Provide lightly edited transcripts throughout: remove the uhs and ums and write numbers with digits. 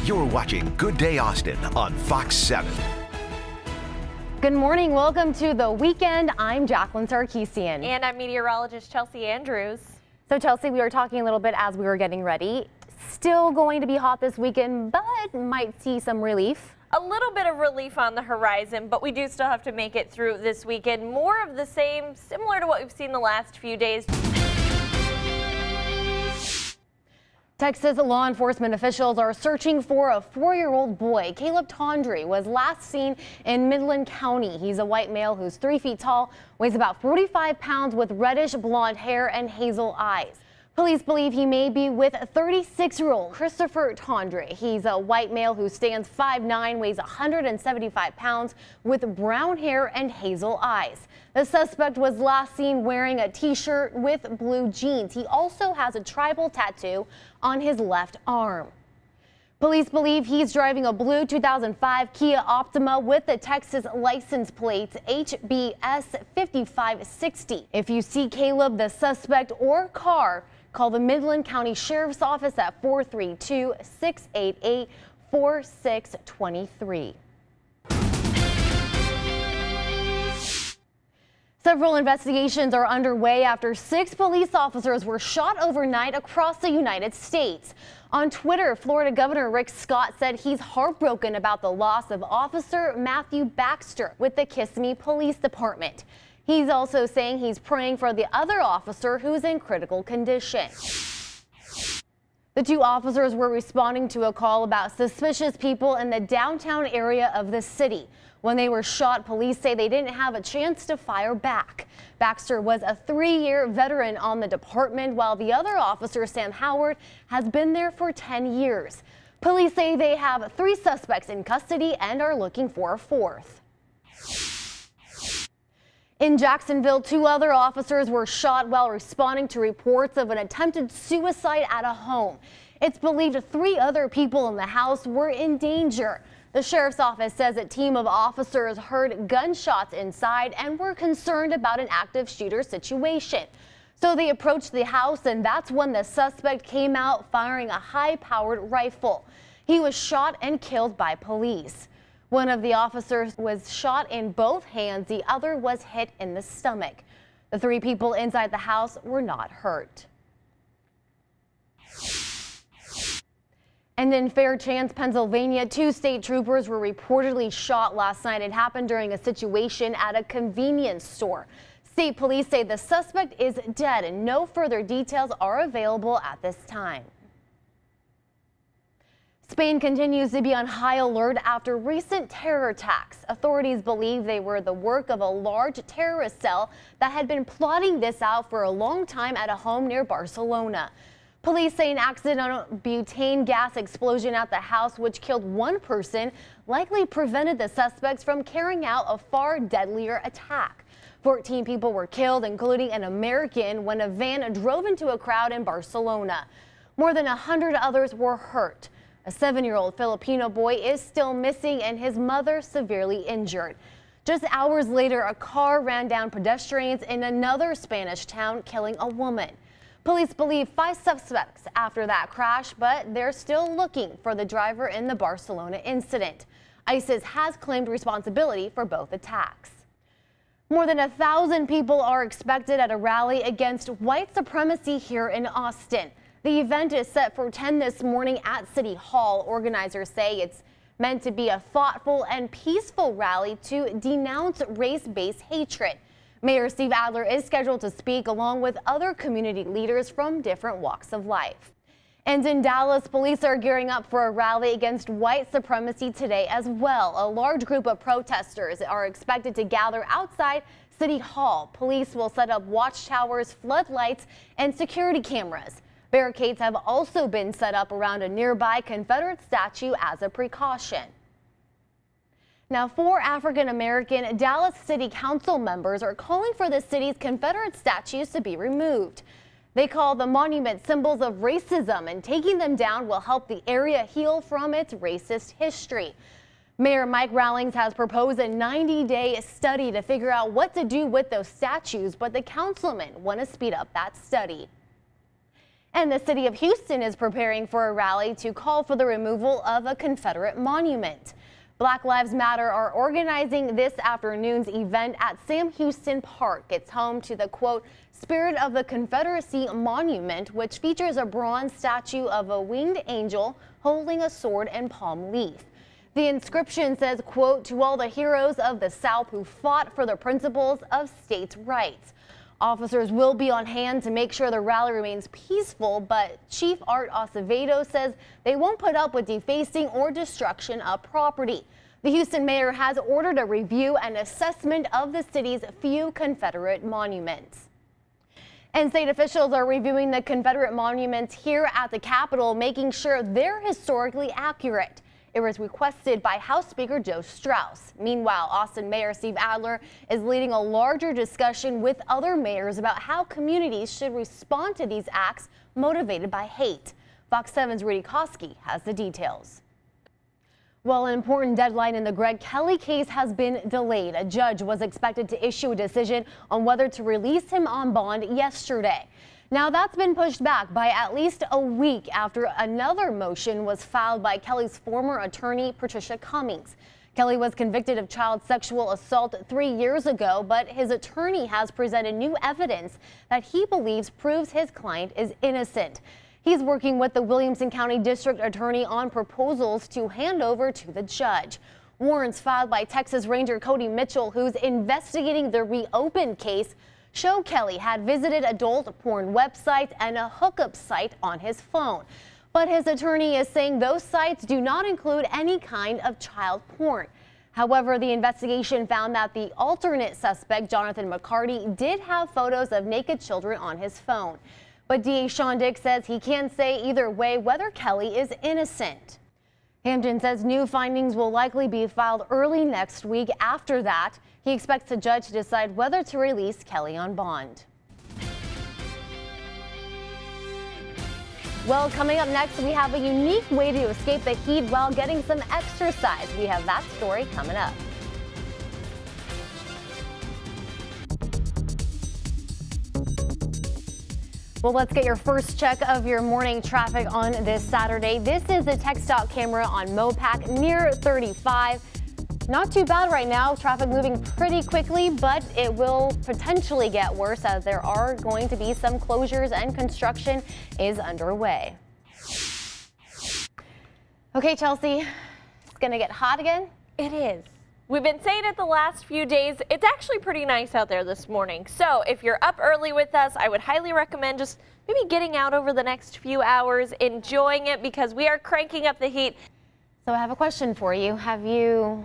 You're watching Good Day Austin on Fox 7. Good morning. Welcome to the weekend. I'm Jacqueline Sarkeesian. And I'm meteorologist Chelsea Andrews. So Chelsea, we were talking a little bit as we were getting ready. Still going to be hot this weekend, but might see some relief. A little bit of relief on the horizon, but we do still have to make it through this weekend. More of the same, similar to what we've seen the last few days. Texas law enforcement officials are searching for a 4-year-old boy. Caleb Tondre was last seen in Midland County. He's a white male who's 3 feet tall, weighs about 45 pounds with reddish blonde hair and hazel eyes. Police believe he may be with 36-year-old Christopher Tondre. He's a white male who stands 5'9", weighs 175 pounds with brown hair and hazel eyes. The suspect was last seen wearing a t-shirt with blue jeans. He also has a tribal tattoo on his left arm. Police believe he's driving a blue 2005 Kia Optima with the Texas license plates HBS 5560. If you see Caleb, the suspect, or car, call the Midland County Sheriff's Office at 432-688-4623. Several investigations are underway after 6 police officers were shot overnight across the United States. On Twitter, Florida Governor Rick Scott said he's heartbroken about the loss of Officer Matthew Baxter with the Kissimmee Police Department. He's also saying he's praying for the other officer who's in critical condition. The 2 officers were responding to a call about suspicious people in the downtown area of the city. When they were shot, police say they didn't have a chance to fire back. Baxter was a 3-year veteran on the department, while the other officer, Sam Howard, has been there for 10 years. Police say they have 3 suspects in custody and are looking for a 4th. In Jacksonville, 2 other officers were shot while responding to reports of an attempted suicide at a home. It's believed 3 other people in the house were in danger. The sheriff's office says a team of officers heard gunshots inside and were concerned about an active shooter situation. So they approached the house, and that's when the suspect came out firing a high-powered rifle. He was shot and killed by police. One of the officers was shot in both hands. The other was hit in the stomach. The 3 people inside the house were not hurt. And in Fairchance, Pennsylvania, 2 state troopers were reportedly shot last night. It happened during a situation at a convenience store. State police say the suspect is dead and no further details are available at this time. Spain continues to be on high alert after recent terror attacks. Authorities believe they were the work of a large terrorist cell that had been plotting this out for a long time at a home near Barcelona. Police say an accidental butane gas explosion at the house, which killed 1 person, likely prevented the suspects from carrying out a far deadlier attack. 14 people were killed, including an American, when a van drove into a crowd in Barcelona. More than 100 others were hurt. A 7-year-old Filipino boy is still missing and his mother severely injured. Just hours later, a car ran down pedestrians in another Spanish town, killing a woman. Police believe 5 suspects after that crash, but they're still looking for the driver in the Barcelona incident. ISIS has claimed responsibility for both attacks. More than 1,000 people are expected at a rally against white supremacy here in Austin. The event is set for 10 this morning at City Hall. Organizers say it's meant to be a thoughtful and peaceful rally to denounce race-based hatred. Mayor Steve Adler is scheduled to speak along with other community leaders from different walks of life. And in Dallas, police are gearing up for a rally against white supremacy today as well. A large group of protesters are expected to gather outside City Hall. Police will set up watchtowers, floodlights, and security cameras. Barricades have also been set up around a nearby Confederate statue as a precaution. Now, 4 African-American Dallas City Council members are calling for the city's Confederate statues to be removed. They call the monument symbols of racism, and taking them down will help the area heal from its racist history. Mayor Mike Rawlings has proposed a 90-day study to figure out what to do with those statues, but the councilmen want to speed up that study. And the city of Houston is preparing for a rally to call for the removal of a Confederate monument. Black Lives Matter are organizing this afternoon's event at Sam Houston Park. It's home to the, quote, Spirit of the Confederacy monument, which features a bronze statue of a winged angel holding a sword and palm leaf. The inscription says, quote, to all the heroes of the South who fought for the principles of states' rights. Officers will be on hand to make sure the rally remains peaceful, but Chief Art Acevedo says they won't put up with defacing or destruction of property. The Houston mayor has ordered a review and assessment of the city's few Confederate monuments. And state officials are reviewing the Confederate monuments here at the Capitol, making sure they're historically accurate. It was requested by House Speaker Joe Straus. Meanwhile, Austin Mayor Steve Adler is leading a larger discussion with other mayors about how communities should respond to these acts motivated by hate. Fox 7's Rudy Koski has the details. Well, an important deadline in the Greg Kelly case has been delayed. A judge was expected to issue a decision on whether to release him on bond yesterday. Now that's been pushed back by at least a week after another motion was filed by Kelly's former attorney, Patricia Cummings. Kelly was convicted of child sexual assault 3 years ago, but his attorney has presented new evidence that he believes proves his client is innocent. He's working with the Williamson County District Attorney on proposals to hand over to the judge. Warrants filed by Texas Ranger Cody Mitchell, who's investigating the reopened case, show Kelly had visited adult porn websites and a hookup site on his phone. But his attorney is saying those sites do not include any kind of child porn. However, the investigation found that the alternate suspect, Jonathan McCarty, did have photos of naked children on his phone. But DA Sean Dick says he can't say either way whether Kelly is innocent. Hampton says new findings will likely be filed early next week. After that, he expects the judge to decide whether to release Kelly on bond. Well, coming up next, we have a unique way to escape the heat while getting some exercise. We have that story coming up. Well, let's get your first check of your morning traffic on this Saturday. This is a TxDOT camera on Mopac near 35. Not too bad right now. Traffic moving pretty quickly, but it will potentially get worse as there are going to be some closures and construction is underway. Okay, Chelsea, it's going to get hot again. It is. We've been saying it the last few days. It's actually pretty nice out there this morning. So if you're up early with us, I would highly recommend just maybe getting out over the next few hours, enjoying it because we are cranking up the heat. So I have a question for you. Have you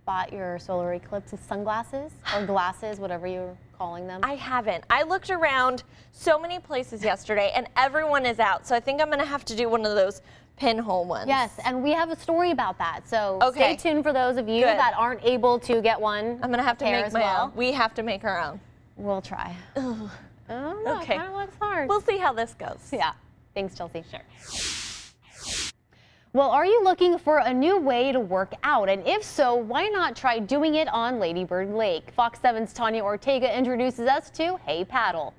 bought your solar eclipse sunglasses or glasses, whatever you're calling them? I haven't. I looked around so many places yesterday and everyone is out. So I think I'm going to have to do one of those pinhole ones. Yes, and we have a story about that. So okay. Stay tuned for those of you that aren't able to get one. I'm going to have to make my own. We have to make our own. We'll try. Oh, no, okay. It kind of looks hard. We'll see how this goes. Yeah. Thanks, Chelsea. Sure. Well, are you looking for a new way to work out? And if so, why not try doing it on Lady Bird Lake? Fox 7's Tanya Ortega introduces us to Hey Paddle.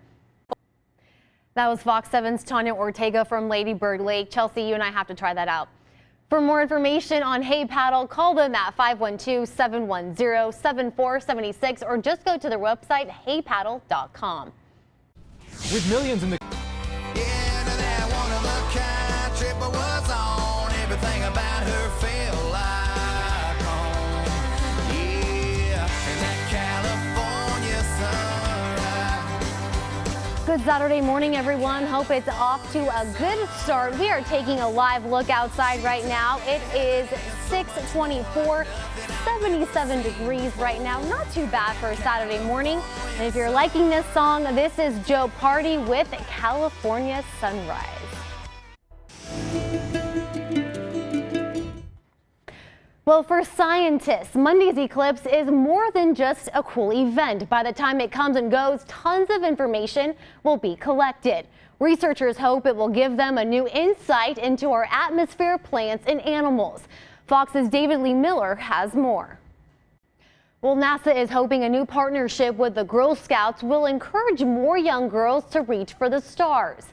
That was Fox 7's Tanya Ortega from Lady Bird Lake. Chelsea, you and I have to try that out. For more information on Hey Paddle, call them at 512-710-7476 or just go to their website, heypaddle.com. With millions in the everything about her felt like home. Yeah, and that California sunrise. Good Saturday morning, everyone. Hope it's off to a good start. We are taking a live look outside right now. It is 6:24, 77 degrees right now. Not too bad for a Saturday morning. And if you're liking this song, this is Joe Party with California Sunrise. Well, for scientists, Monday's eclipse is more than just a cool event. By the time it comes and goes, tons of information will be collected. Researchers hope it will give them a new insight into our atmosphere, plants, and animals. Fox's David Lee Miller has more. Well, NASA is hoping a new partnership with the Girl Scouts will encourage more young girls to reach for the stars.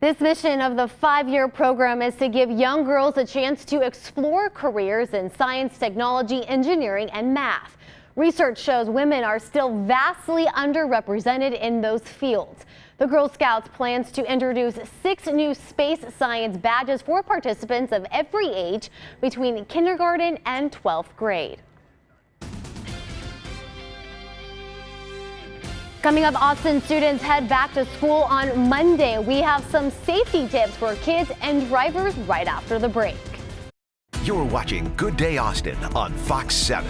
This mission of the 5-year program is to give young girls a chance to explore careers in science, technology, engineering, and math. Research shows women are still vastly underrepresented in those fields. The Girl Scouts plans to introduce 6 new space science badges for participants of every age between kindergarten and 12th grade. Coming up, Austin students head back to school on Monday. We have some safety tips for kids and drivers right after the break. You're watching Good Day Austin on Fox 7.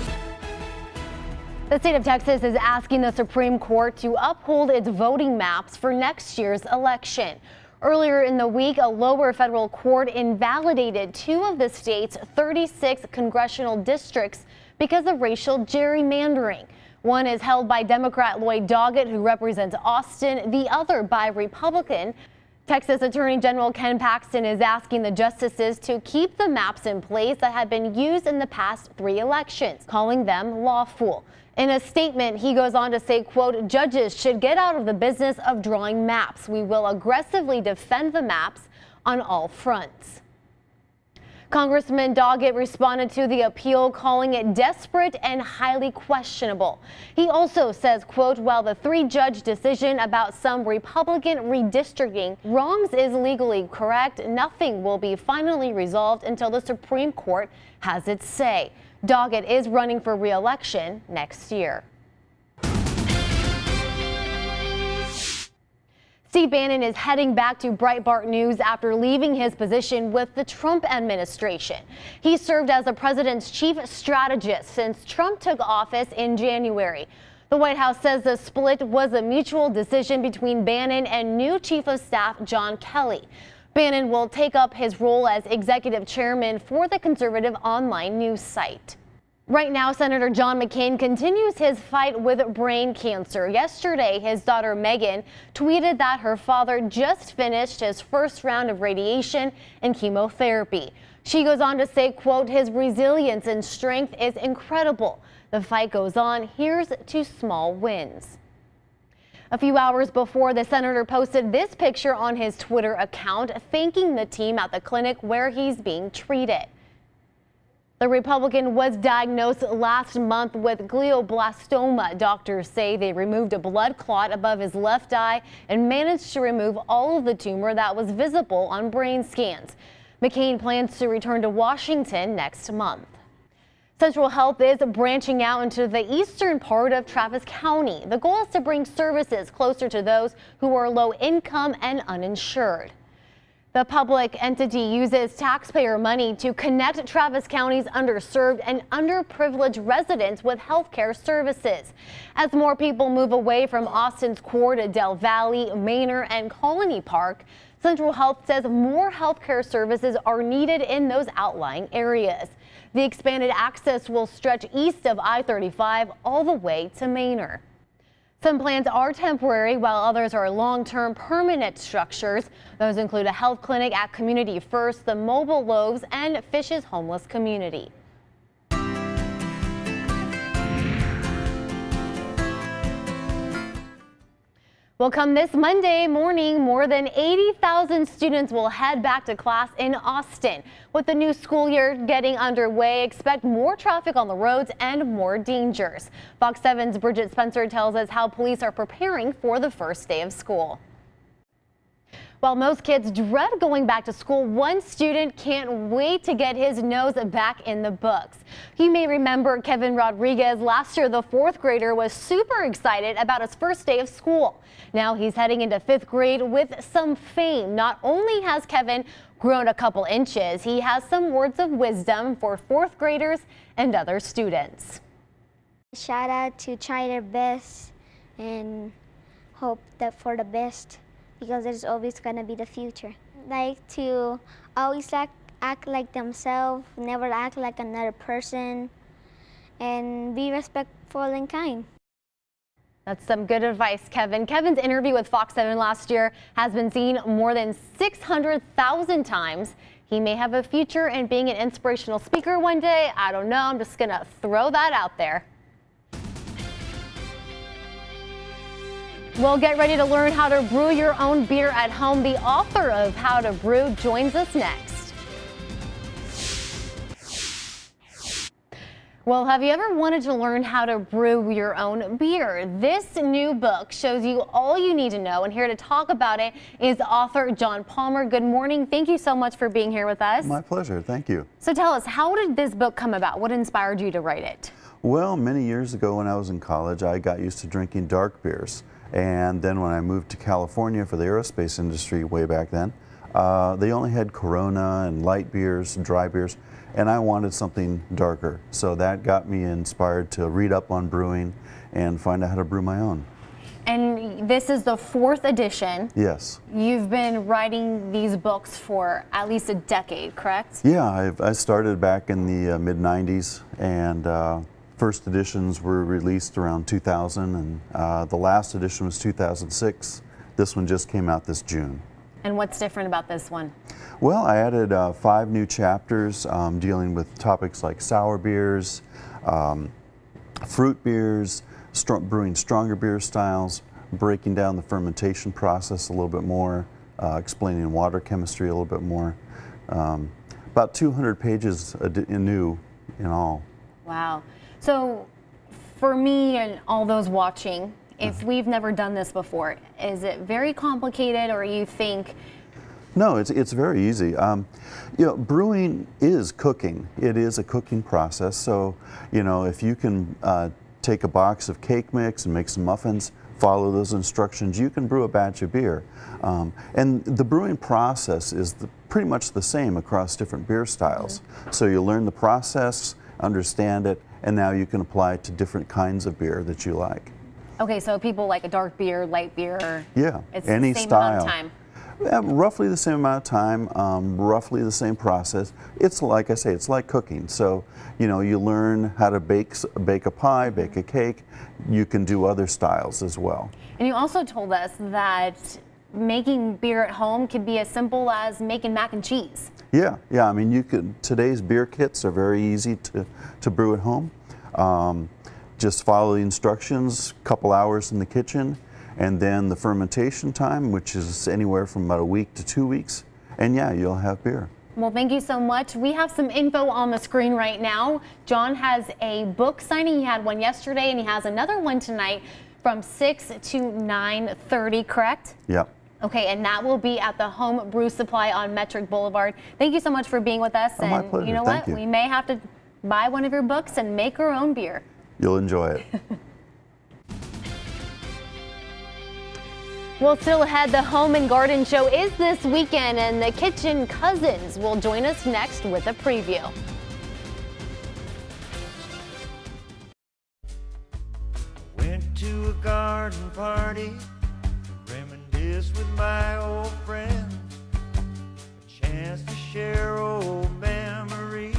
The state of Texas is asking the Supreme Court to uphold its voting maps for next year's election. Earlier in the week, a lower federal court invalidated 2 of the state's 36 congressional districts because of racial gerrymandering. One is held by Democrat Lloyd Doggett, who represents Austin, the other by Republican. Texas Attorney General Ken Paxton is asking the justices to keep the maps in place that have been used in the past 3 elections, calling them lawful. In a statement, he goes on to say, quote, "Judges should get out of the business of drawing maps. We will aggressively defend the maps on all fronts." Congressman Doggett responded to the appeal, calling it desperate and highly questionable. He also says, quote, "While the 3-judge decision about some Republican redistricting wrongs is legally correct, nothing will be finally resolved until the Supreme Court has its say." Doggett is running for re-election next year. Steve Bannon is heading back to Breitbart News after leaving his position with the Trump administration. He served as the president's chief strategist since Trump took office in January. The White House says the split was a mutual decision between Bannon and new Chief of Staff John Kelly. Bannon will take up his role as executive chairman for the conservative online news site. Right now, Senator John McCain continues his fight with brain cancer. Yesterday, his daughter Megan tweeted that her father just finished his first round of radiation and chemotherapy. She goes on to say, quote, "His resilience and strength is incredible. The fight goes on. Here's to small wins." A few hours before, the senator posted this picture on his Twitter account, thanking the team at the clinic where he's being treated. The Republican was diagnosed last month with glioblastoma. Doctors say they removed a blood clot above his left eye and managed to remove all of the tumor that was visible on brain scans. McCain plans to return to Washington next month. Central Health is branching out into the eastern part of Travis County. The goal is to bring services closer to those who are low income and uninsured. The public entity uses taxpayer money to connect Travis County's underserved and underprivileged residents with health care services. As more people move away from Austin's core to Del Valley, Manor, and Colony Park, Central Health says more health care services are needed in those outlying areas. The expanded access will stretch east of I-35 all the way to Manor. Some plans are temporary, while others are long-term permanent structures. Those include a health clinic at Community First, the Mobile Loaves, and Fish's Homeless Community. Well, come this Monday morning, more than 80,000 students will head back to class in Austin. With the new school year getting underway, expect more traffic on the roads and more dangers. Fox 7's Bridget Spencer tells us how police are preparing for the first day of school. While most kids dread going back to school, one student can't wait to get his nose back in the books. You may remember Kevin Rodriguez. Last year, the 4th grader was super excited about his first day of school. Now he's heading into 5th grade with some fame. Not only has Kevin grown a couple inches, he has some words of wisdom for 4th graders and other students. Shout out to try their best and hope that for the best, because there's always gonna be the future. Like to always act like themselves, never act like another person, and be respectful and kind. That's some good advice, Kevin. Kevin's interview with Fox 7 last year has been seen more than 600,000 times. He may have a future in being an inspirational speaker one day. I don't know. I'm just going to throw that out there. Well, get ready to learn how to brew your own beer at home. The author of How to Brew joins us next. Well, have you ever wanted to learn how to brew your own beer? This new book shows you all you need to know, and here to talk about it is author John Palmer. Good morning. Thank you so much for being here with us. My pleasure. Thank you. So tell us, how did this book come about? What inspired you to write it? Well, many years ago when I was in college, I got used to drinking dark beers. And then when I moved to California for the aerospace industry way back then, they only had Corona and light beers, dry beers, and I wanted something darker. So that got me inspired to read up on brewing and find out how to brew my own. And this is the 4th edition. Yes. You've been writing these books for at least a decade, correct? Yeah, I started back in the mid-90s, and first editions were released around 2000, and the last edition was 2006. This one just came out this June. And what's different about this one? Well, I added 5 new chapters dealing with topics like sour beers, fruit beers, brewing stronger beer styles, breaking down the fermentation process a little bit more, explaining water chemistry a little bit more. About 200 pages new in all. Wow. So for me and all those watching, if we've never done this before, is it very complicated, or you think? No, it's very easy. You know, brewing is cooking. It is a cooking process. So, you know, if you can take a box of cake mix and make some muffins, follow those instructions, you can brew a batch of beer. And the brewing process is pretty much the same across different beer styles. So you learn the process, understand it, and now you can apply it to different kinds of beer that you like. Okay, so people like a dark beer, light beer. Yeah, it's any the same style. amount of time. Yeah, roughly the same amount of time, roughly the same process. It's like I say, it's like cooking. So, you know, you learn how to bake a pie, bake a cake. You can do other styles as well. And you also told us that making beer at home can be as simple as making mac and cheese. Yeah. I mean, today's beer kits are very easy to brew at home. Just follow the instructions, couple hours in the kitchen, and then the fermentation time, which is anywhere from about a week to 2 weeks, and yeah, you'll have beer. Well, thank you so much. We have some info on the screen right now. John has a book signing. He had one yesterday, and he has another one tonight from 6 to 9:30, correct? Yep. Okay, and that will be at the Home Brew Supply on Metric Boulevard. Thank you so much for being with us. Oh, my pleasure. You know Thank what? you. We may have to buy one of your books and make our own beer. You'll enjoy it. Well, still ahead, the Home and Garden Show is this weekend, and the Kitchen Cousins will join us next with a preview. Went to a garden party, reminisce with my old friends, a chance to share old memories,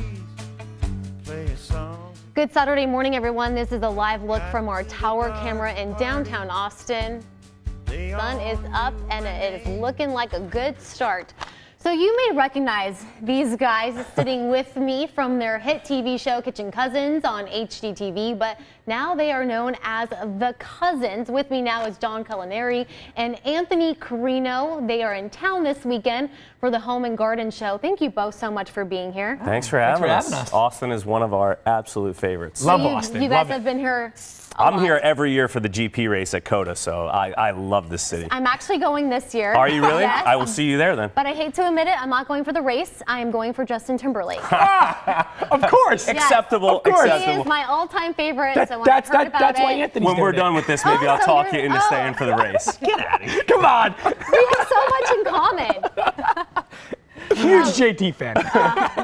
play a song. Good Saturday morning, everyone. This is a live look from our tower camera in downtown Austin. The sun is up and it is looking like a good start. So you may recognize these guys sitting with me from their hit TV show Kitchen Cousins on HGTV, but now they are known as The Cousins. With me now is John Culinary and Anthony Carino. They are in town this weekend for the Home and Garden Show. Thank you both so much for being here. Thanks for having us. Austin is one of our absolute favorites. Love So Austin. You guys Love have it. been here a I'm lot. here every year for the GP race at COTA, so I love this city. I'm actually going this year. Are you really? Yes. I will see you there then. But I hate to admit it, I'm not going for the race. I am going for Justin Timberlake. Of course. Acceptable, Of course. He acceptable. is my all-time favorite. That- so when I that's heard about that's it, why Anthony's When we're doing done with this, maybe Oh, I'll so talk you're- you into oh. staying for the race. Get out of here. Come on. we have so much in common. Huge JT fan.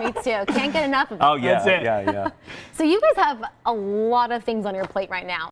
Me too. Can't get enough of it. Oh yeah, That's it. yeah. So you guys have a lot of things on your plate right now.